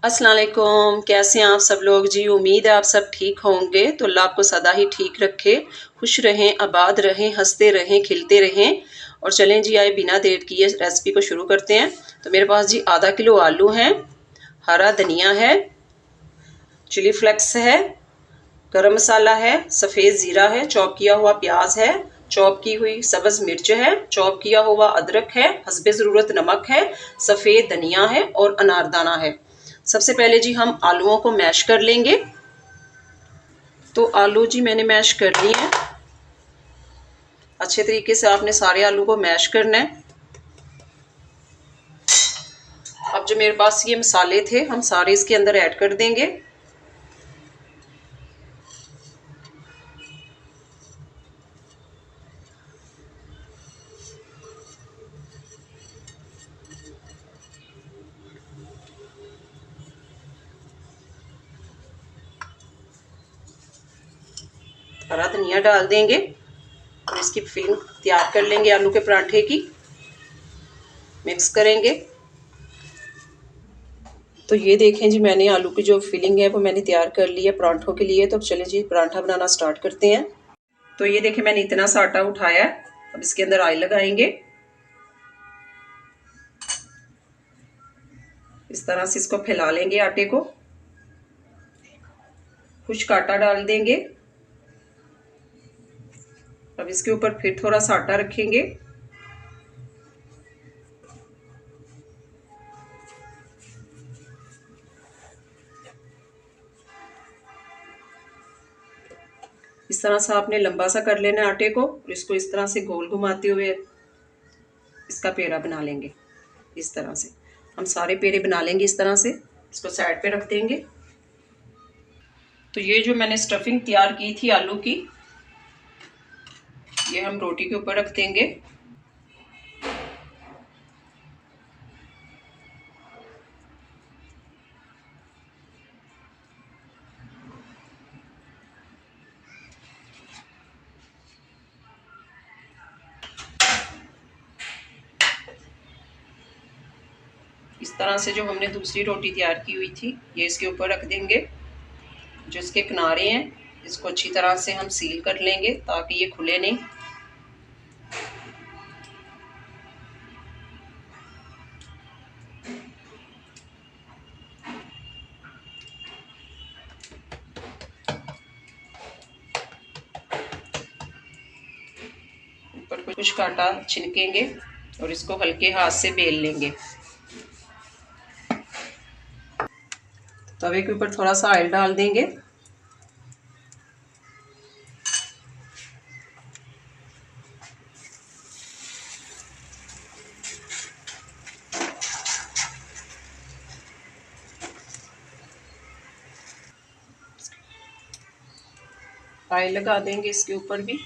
अस्सलाम वालेकुम, कैसे हैं आप सब लोग जी। उम्मीद है आप सब ठीक होंगे। तो अल्लाह आपको सदा ही ठीक रखे, खुश रहें, आबाद रहें, हंसते रहें, खिलते रहें। और चलें जी, आए बिना देर किए रेसिपी को शुरू करते हैं। तो मेरे पास जी आधा किलो आलू हैं, हरा धनिया है, चिली फ्लेक्स है, गरम मसाला है, सफ़ेद ज़ीरा है, चॉप किया हुआ प्याज है, चॉप की हुई सब्ज़ मिर्च है, चॉप किया हुआ अदरक है, हस्बे ज़रूरत नमक है, सफ़ेद धनिया है और अनारदाना है। सबसे पहले जी हम आलूओं को मैश कर लेंगे। तो आलू जी मैंने मैश कर लिए हैं। अच्छे तरीके से आपने सारे आलू को मैश करना है। अब जो मेरे पास ये मसाले थे हम सारे इसके अंदर ऐड कर देंगे। हरा धनिया डाल देंगे और इसकी फिलिंग तैयार कर लेंगे आलू के पराठे की। मिक्स करेंगे। तो ये देखें जी, मैंने आलू की जो फिलिंग है वो मैंने तैयार कर ली है पराठों के लिए। तो अब चलें जी पराठा बनाना स्टार्ट करते हैं। तो ये देखें मैंने इतना सा आटा उठाया है। अब इसके अंदर ऑयल लगाएंगे। इस तरह से इसको फैला लेंगे आटे को। खुश्क आटा डाल देंगे। अब इसके ऊपर फिर थोड़ा सा आटा रखेंगे। इस तरह से आपने लंबा सा कर लेना आटे को और इसको इस तरह से गोल घुमाते हुए इसका पेड़ा बना लेंगे। इस तरह से हम सारे पेड़े बना लेंगे। इस तरह से इसको साइड पे रख देंगे। तो ये जो मैंने स्टफिंग तैयार की थी आलू की, ये हम रोटी के ऊपर रख देंगे। इस तरह से जो हमने दूसरी रोटी तैयार की हुई थी ये इसके ऊपर रख देंगे। जो इसके किनारे हैं इसको अच्छी तरह से हम सील कर लेंगे ताकि ये खुले नहीं। ऊपर कुछ आटा छिनकेंगे और इसको हल्के हाथ से बेल लेंगे। तवे के ऊपर थोड़ा सा ऑयल डाल देंगे। ऑयल लगा देंगे इसके ऊपर भी।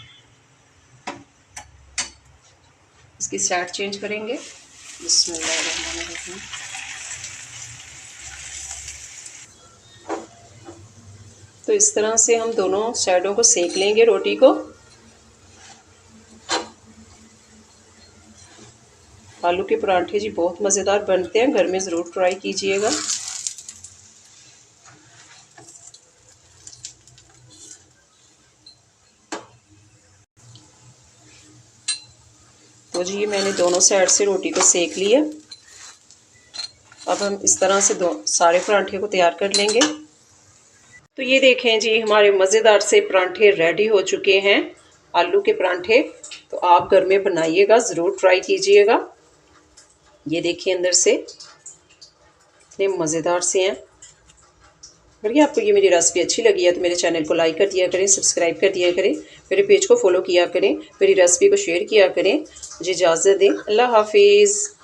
इसकी साइड चेंज करेंगे। बिस्मिल्लाहिर्रहमानिर्रहीम। तो इस तरह से हम दोनों साइडों को सेक लेंगे रोटी को। आलू के पराठे जी बहुत मज़ेदार बनते हैं, घर में ज़रूर ट्राई कीजिएगा। तो जी ये मैंने दोनों साइड से रोटी को सेक लिया। अब हम इस तरह से सारे पराठे को तैयार कर लेंगे। तो ये देखें जी हमारे मज़ेदार से पराठे रेडी हो चुके हैं, आलू के पराठे। तो आप घर में बनाइएगा, ज़रूर ट्राई कीजिएगा। ये देखिए अंदर से इतने मज़ेदार से हैं। अगर आपको ये मेरी रेसिपी अच्छी लगी है तो मेरे चैनल को लाइक कर दिया करें, सब्सक्राइब कर दिया करें, मेरे पेज को फॉलो किया करें, मेरी रेसिपी को शेयर किया करें। मुझे इजाज़त दें। अल्लाह हाफिज़।